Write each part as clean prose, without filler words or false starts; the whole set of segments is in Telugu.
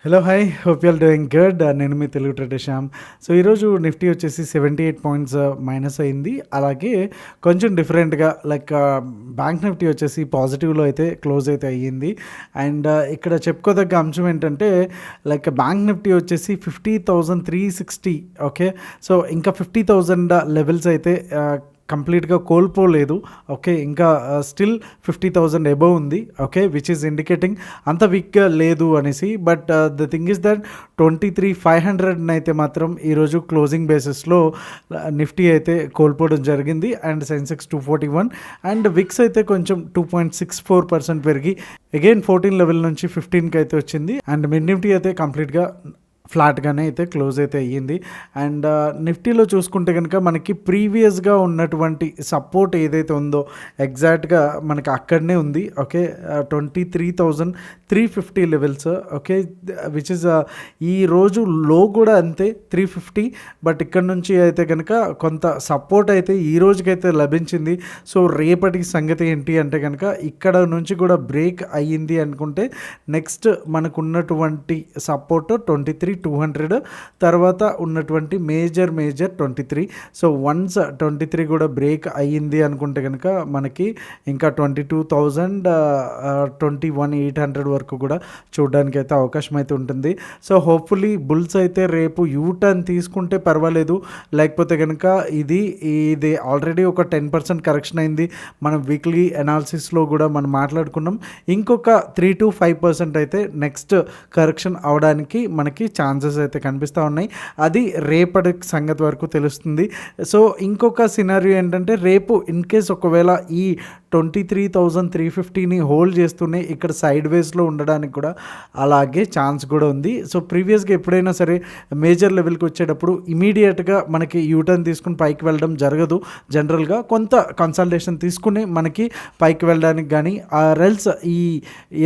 Hello hi hope you are doing good. నేను మీ తెలుగు ట్రేడర్ శ్యామ్. సో ఈరోజు నిఫ్టీ వచ్చేసి 78 పాయింట్స్ మైనస్ అయింది. అలాగే కొంచెం డిఫరెంట్గా బ్యాంక్ నిఫ్టీ వచ్చేసి పాజిటివ్లో అయితే క్లోజ్ అయితే అయ్యింది. అండ్ ఇక్కడ చెప్పుకోదగ్గ అంశం ఏంటంటే బ్యాంక్ నిఫ్టీ వచ్చేసి 50,360. ఓకే, సో ఇంకా 50,000 లెవెల్స్ అయితే కంప్లీట్గా కోల్పోలేదు. ఓకే, ఇంకా స్టిల్ 50,000 అబవ్ ఉంది. ఓకే, విచ్ ఈస్ ఇండికేటింగ్ అంత వీక్గా లేదు అనేసి. But the thing is that 23,500 అయితే మాత్రం ఈరోజు క్లోజింగ్ బేసిస్లో నిఫ్టీ అయితే కోల్పోవడం జరిగింది. అండ్ సెన్సెక్స్ 241 అండ్ విక్స్ అయితే కొంచెం 2.64% పెరిగి అగైన్ 14 లెవెల్ నుంచి 15కి అయితే వచ్చింది. అండ్ మిడ్ నిఫ్టీ అయితే కంప్లీట్గా ఫ్లాట్గానే అయితే క్లోజ్ అయితే అయ్యింది. అండ్ నిఫ్టీలో చూసుకుంటే కనుక మనకి ప్రీవియస్గా ఉన్నటువంటి సపోర్ట్ ఏదైతే ఉందో ఎగ్జాక్ట్గా మనకి అక్కడనే ఉంది. Okay, 23,350 levels. Okay, which is ఈ రోజు లో కూడా అంతే 350. బట్ ఇక్కడ నుంచి అయితే కనుక కొంత సపోర్ట్ అయితే ఈ రోజుకైతే లభించింది. సో రేపటి సంగతి ఏంటి అంటే కనుక ఇక్కడ నుంచి కూడా బ్రేక్ అయ్యింది అనుకుంటే నెక్స్ట్ మనకు ఉన్నటువంటి సపోర్ట్ 23,200, తర్వాత ఉన్నటువంటి మేజర్ 23. సో వన్స్ 23 కూడా బ్రేక్ అయ్యింది అనుకుంటే కనుక మనకి ఇంకా 22,000 21,800 వరకు కూడా చూడడానికి అయితే అవకాశం అయితే ఉంటుంది. సో హోప్ఫుల్లీ బుల్స్ అయితే రేపు యూటర్న్ తీసుకుంటే పర్వాలేదు. లేకపోతే కనుక ఇది ఆల్రెడీ ఒక 10% కరెక్షన్ అయింది. మనం వీక్లీ అనాలిసిస్లో కూడా మనం మాట్లాడుకున్నాం. ఇంకొక 3-5% అయితే నెక్స్ట్ కరెక్షన్ అవడానికి మనకి ఛాన్సెస్ అయితే కనిపిస్తూ ఉన్నాయి. అది రేపటి సంగతి వరకు తెలుస్తుంది. సో ఇంకొక సినారియో ఏంటంటే రేపు ఇన్ కేస్ ఒకవేళ ఈ 23,350ని హోల్డ్ చేస్తూనే ఇక్కడ సైడ్ వేస్లో ఉండడానికి కూడా అలాగే ఛాన్స్ కూడా ఉంది. సో ప్రీవియస్గా ఎప్పుడైనా సరే మేజర్ లెవెల్కి వచ్చేటప్పుడు ఇమీడియట్గా మనకి యూటర్న్ తీసుకుని పైకి వెళ్ళడం జరగదు. జనరల్గా కొంత కన్సల్టేషన్ తీసుకుని మనకి పైకి వెళ్ళడానికి కానీ రెల్స్ ఈ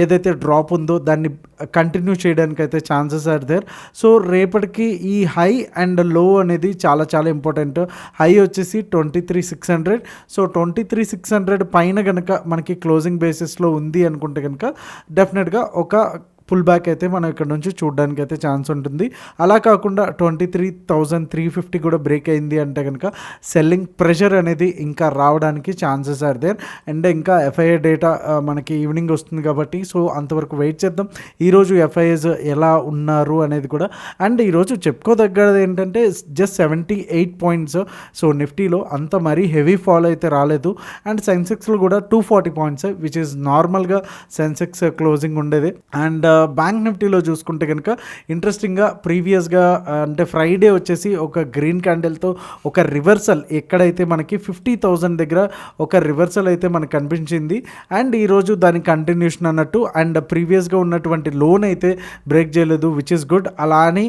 ఏదైతే డ్రాప్ ఉందో దాన్ని కంటిన్యూ చేయడానికి అయితే ఛాన్సెస్ ఆర్ దేర్. సో రేపటికి ఈ హై అండ్ లో అనేది చాలా చాలా ఇంపార్టెంట్. హై వచ్చేసి 23,600. సో 23,600 పైన కనుక మనకి క్లోజింగ్ బేసిస్లో ఉంది అనుకుంటే కనుక డెఫినెట్గా ఒక పుల్ బ్యాక్ అయితే మనం ఇక్కడ నుంచి చూడడానికి అయితే ఛాన్స్ ఉంటుంది. అలా కాకుండా 23,350 కూడా బ్రేక్ అయింది అంటే కనుక సెల్లింగ్ ప్రెషర్ అనేది ఇంకా రావడానికి ఛాన్సెస్ ఆర్ దేర్. అండ్ ఇంకా ఎఫ్ఐఏ డేటా మనకి ఈవినింగ్ వస్తుంది కాబట్టి సో అంతవరకు వెయిట్ చేద్దాం. ఈరోజు ఎఫ్ఐఏస్ ఎలా ఉన్నారు అనేది కూడా. అండ్ ఈరోజు చెప్పుకోదగ్గది ఏంటంటే జస్ట్ 78 పాయింట్స్. సో నిఫ్టీలో అంత మరీ హెవీ ఫాల్ అయితే రాలేదు. అండ్ సెన్సెక్స్లో కూడా 240 పాయింట్స్ విచ్ ఈజ్ నార్మల్గా సెన్సెక్స్ క్లోజింగ్ ఉండేది. అండ్ బ్యాంక్ నిఫ్టీలో చూసుకుంటే కనుక ఇంట్రెస్టింగ్గా ప్రీవియస్గా అంటే ఫ్రైడే వచ్చేసి ఒక గ్రీన్ క్యాండిల్తో ఒక రివర్సల్ ఎక్కడైతే మనకి 50,000 దగ్గర ఒక రివర్సల్ అయితే మనకు కనిపించింది. అండ్ ఈరోజు దాని కంటిన్యూషన్ అన్నట్టు. అండ్ ప్రీవియస్గా ఉన్నటువంటి లోన్ అయితే బ్రేక్ చేయలేదు విచ్ ఇస్ గుడ్. అలా అని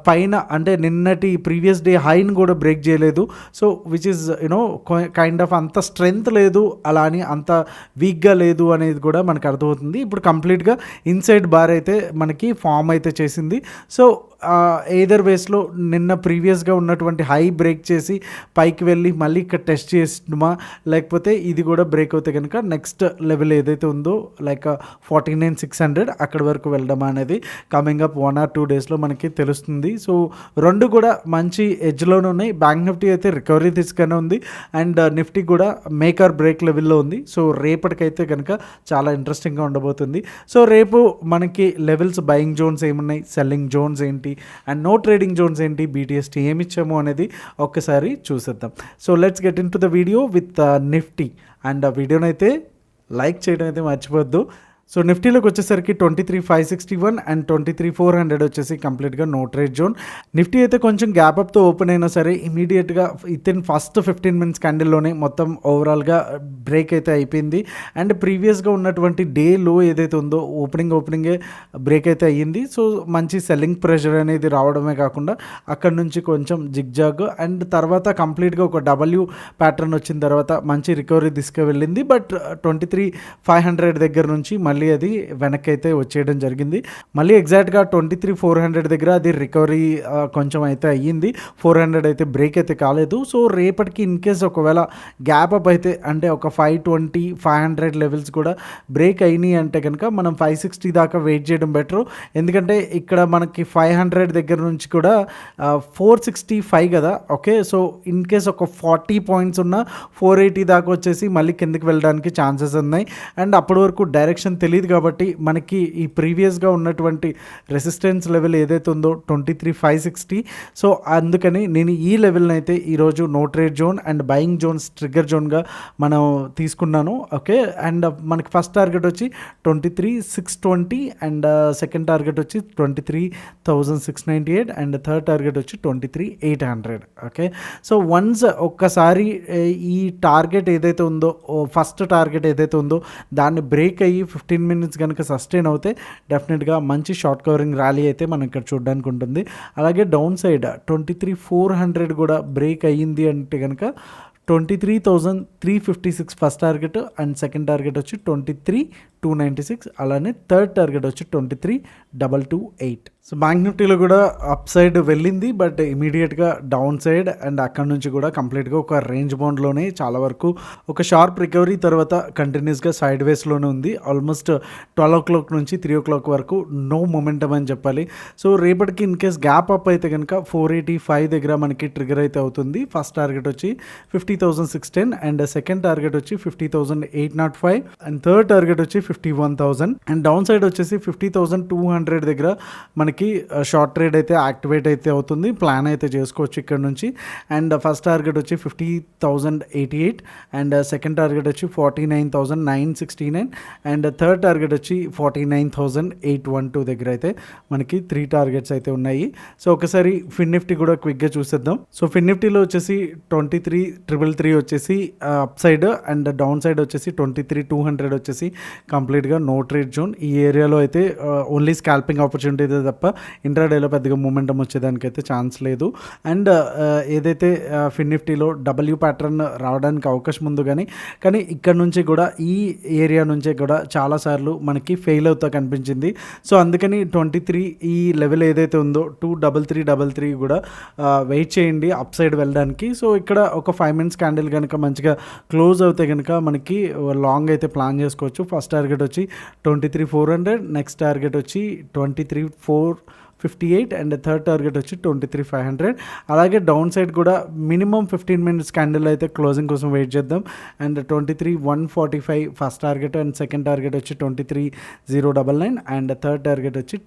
పైన అంటే నిన్నటి ప్రీవియస్ డే హైని కూడా బ్రేక్ చేయలేదు. So which is kind of అంత స్ట్రెంగ్త్ లేదు, అలా అని అంత వీక్గా లేదు అనేది కూడా మనకు అర్థమవుతుంది. ఇప్పుడు కంప్లీట్గా ఇన్సైడ్ బార్ అయితే మనకి ఫామ్ అయితే చేసింది. సో ఎయిదర్ వేస్లో నిన్న ప్రీవియస్గా ఉన్నటువంటి హై బ్రేక్ చేసి పైకి వెళ్ళి మళ్ళీ ఇక్కడ టెస్ట్ చేసిమా, లేకపోతే ఇది కూడా బ్రేక్ అవుతే కనుక నెక్స్ట్ లెవెల్ ఏదైతే ఉందో 49,600 అక్కడి వరకు వెళ్ళడం అనేది కమింగ్ అప్ 1 or 2 డేస్లో మనకి తెలుస్తుంది. సో రెండు కూడా మంచి ఎడ్జ్లోనే ఉన్నాయి. బ్యాంక్ నిఫ్టీ అయితే రికవరీ తీసుకునే ఉంది అండ్ నిఫ్టీ కూడా మేక్ ఆర్ బ్రేక్ లెవెల్లో ఉంది. సో రేపటికైతే కనుక చాలా ఇంట్రెస్టింగ్గా ఉండబోతుంది. సో రేపు మనకి లెవెల్స్ బయింగ్ జోన్స్ ఏమున్నాయి, సెల్లింగ్ జోన్స్ ఏంటి అండ్ నో ట్రేడింగ్ జోన్స్ ఏంటి, BTST ఏమి ఇచ్చాము అనేది ఒక్కసారి చూసేద్దాం. So let's get in to the video with Nifty. And ఆ వీడియోనైతే లైక్ చేయడం అయితే మర్చిపోద్దు. సో నిఫ్టీలోకి వచ్చేసరికి 23,561 అండ్ 23,400 వచ్చేసి కంప్లీట్గా నో ట్రేడ్ జోన్. నిఫ్టీ అయితే కొంచెం గ్యాప్ అప్తో ఓపెన్ అయినా సరే ఇమీడియట్గా ఇన్ ఫస్ట్ 15 minutes క్యాండిల్లోనే మొత్తం ఓవరాల్గా బ్రేక్ అయితే అయిపోయింది. అండ్ ప్రీవియస్గా ఉన్నటువంటి డే లో ఏదైతే ఉందో ఓపెనింగే బ్రేక్ అయితే అయ్యింది. సో మంచి సెల్లింగ్ ప్రెషర్ అనేది రావడమే కాకుండా అక్కడ నుంచి కొంచెం జిగ్జాగ్ అండ్ తర్వాత కంప్లీట్గా ఒక W ప్యాటర్న్ వచ్చిన తర్వాత మంచి రికవరీ తీసుకువెళ్ళింది. బట్ 23,500 దగ్గర నుంచి మళ్ళీ మళ్ళీ అది వెనక్కి అయితే వచ్చేయడం జరిగింది. మళ్ళీ ఎగ్జాక్ట్గా 23,400 దగ్గర అది రికవరీ కొంచెం అయితే అయ్యింది. 400 అయితే బ్రేక్ అయితే కాలేదు. సో రేపటికి ఇన్ కేస్ ఒకవేళ గ్యాప్ అప్ అయితే అంటే ఒక 520, 500 లెవెల్స్ కూడా బ్రేక్ అయినాయి అంటే కనుక మనం 560 దాకా వెయిట్ చేయడం బెటరు. ఎందుకంటే ఇక్కడ మనకి 500 దగ్గర నుంచి కూడా 465 కదా. ఓకే, సో ఇన్ కేస్ ఒక 40 పాయింట్స్ ఉన్న 480 దాకా వచ్చేసి మళ్ళీ కిందకి వెళ్ళడానికి ఛాన్సెస్ ఉన్నాయి. అండ్ అప్పటి వరకు డైరెక్షన్ తెలియదు కాబట్టి మనకి ఈ ప్రీవియస్గా ఉన్నటువంటి రెసిస్టెన్స్ లెవెల్ ఏదైతే ఉందో 23,560. సో అందుకని నేను ఈ లెవెల్ని అయితే ఈరోజు no trade zone and buying zones trigger జోన్గా మనం తీసుకున్నాను. ఓకే, అండ్ మనకి ఫస్ట్ టార్గెట్ వచ్చి 23,620 అండ్ సెకండ్ టార్గెట్ వచ్చి 23,698 అండ్ థర్డ్ టార్గెట్ వచ్చి 23,800. ఓకే, సో వన్స్ ఒక్కసారి ఈ టార్గెట్ ఏదైతే ఉందో ఫస్ట్ టార్గెట్ ఏదైతే ఉందో దాన్ని బ్రేక్ అయ్యి 15 మినిట్స్ కనుక సస్టైన్ అవుతే డెఫినెట్గా మంచి షార్ట్ కవరింగ్ ర్యాలీ అయితే మనం ఇక్కడ చూడడానికి ఉంటుంది. అలాగే డౌన్ సైడ్ 23,400 కూడా బ్రేక్ అయ్యింది అంటే కనుక 23,356 first target and second target వచ్చి 23,296. అలానే థర్డ్ టార్గెట్ వచ్చి 23,228. సో బ్యాంక్ నిఫ్టీలో కూడా అప్ సైడ్ వెళ్ళింది, బట్ ఇమీడియట్గా డౌన్ సైడ్ అండ్ అక్కడ నుంచి కూడా కంప్లీట్గా ఒక రేంజ్ బౌండ్లోనే చాలా వరకు ఒక షార్ప్ రికవరీ తర్వాత కంటిన్యూస్గా సైడ్ వేస్లోనే ఉంది. ఆల్మోస్ట్ 12 o'clock నుంచి 3 o'clock వరకు నో మొమెంటమ్ అని చెప్పాలి. సో రేపటికి ఇన్ కేస్ గ్యాప్ అప్ అయితే కనుక 485 దగ్గర మనకి ట్రిగర్ అయితే అవుతుంది. ఫస్ట్ టార్గెట్ వచ్చి 50,610 అండ్ సెకండ్ టార్గెట్ వచ్చి 50,805 అండ్ థర్డ్ టార్గెట్ వచ్చి 51,000 అండ్ డౌన్ సైడ్ వచ్చేసి 50,200 దగ్గర మనకి షార్ట్ ట్రేడ్ అయితే యాక్టివేట్ అయితే అవుతుంది. ప్లాన్ అయితే చేసుకోవచ్చు ఇక్కడ నుంచి. అండ్ ఫస్ట్ టార్గెట్ వచ్చి 50,088 అండ్ సెకండ్ టార్గెట్ వచ్చి 49,969 అండ్ థర్డ్ టార్గెట్ వచ్చి 49,812 దగ్గర అయితే మనకి 3 టార్గెట్స్ అయితే ఉన్నాయి. సో ఒకసారి ఫిన్ నిఫ్టీ కూడా క్విక్గా చూసేద్దాం. సో ఫిన్ నిఫ్టీలో వచ్చేసి 23,333 వచ్చేసి up side and down side వచ్చేసి 23,200 వచ్చేసి కంప్లీట్గా నో ట్రేడ్ జోన్. ఈ ఏరియాలో అయితే ఓన్లీ స్కాల్పింగ్ ఆపర్చునిటీ అయితే తప్ప ఇంట్రాడేలో పెద్దగా మూమెంటం వచ్చేదానికైతే ఛాన్స్ లేదు. అండ్ ఏదైతే ఫిన్ నిఫ్టీలో డబ్ల్యూ ప్యాటర్న్ రావడానికి అవకాశం ఉంది, కానీ ఇక్కడ నుంచి కూడా ఈ ఏరియా నుంచే కూడా చాలాసార్లు మనకి ఫెయిల్ అవుతా కనిపించింది. సో అందుకని 23 ఈ లెవెల్ ఏదైతే ఉందో 23333 కూడా వెయిట్ చేయండి అప్ సైడ్ వెళ్ళడానికి. సో ఇక్కడ ఒక 5 minutes క్యాండిల్ కనుక మంచిగా క్లోజ్ అవుతే కనుక మనకి లాంగ్ అయితే ప్లాన్ చేసుకోవచ్చు. ఫస్ట్ టార్గెట్ వచ్చి 23,400 నెక్స్ట్ టార్గెట్ వచ్చి 23,458 అండ్ థర్డ్ టార్గెట్ వచ్చి 23,500. అలాగే డౌన్ సైడ్ కూడా మినిమం 15 minutes క్యాండిల్ అయితే క్లోజింగ్ కోసం వెయిట్ చేద్దాం. And 23,145 first target and second target వచ్చి 23,099 అండ్ థర్డ్ టార్గెట్ వచ్చి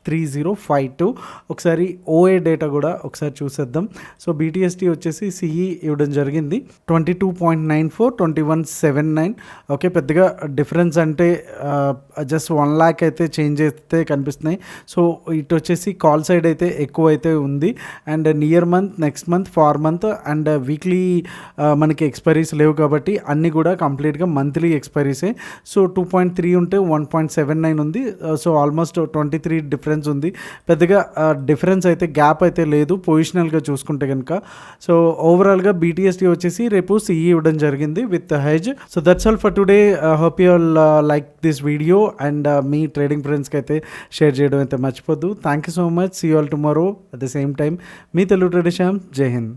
3052. ఒకసారి ఓఏ డేటా కూడా ఒకసారి చూసేద్దాం. సో బీటీఎస్టీ వచ్చేసి సిఈ ఇవ్వడం జరిగింది 22.94, 2179. ఓకే, పెద్దగా డిఫరెన్స్ అంటే జస్ట్ 1 lakh అయితే చేంజ్ అయితే కనిపిస్తున్నాయి. సో ఇటు వచ్చేసి కాల్ సైడ్ అయితే ఎక్కువ అయితే ఉంది. And near month, next month, far month and weekly మనకి ఎక్స్పైరీస్ లేవు కాబట్టి అన్నీ కూడా కంప్లీట్గా మంత్లీ ఎక్స్పైరీసే. సో 2.3 ఉంటే 1.79 ఉంది. సో ఆల్మోస్ట్ 23 డిఫరెన్స్ ఉంది. పెద్దగా డిఫరెన్స్ అయితే గ్యాప్ అయితే లేదు పొజిషనల్గా చూసుకుంటే కనుక. సో ఓవరాల్గా బీటీఎస్టీ వచ్చేసి రేపు సిఈ ఇవ్వడం జరిగింది with hedge. So that's all for today. Hope you all like this video and మీ ట్రేడింగ్ ఫ్రెండ్స్కి అయితే షేర్ చేయడం అయితే మర్చిపోద్దు. Thank you so much. See you all tomorrow at the same time. మీ తెలుగు ట్రెడిషన్. జై హింద్.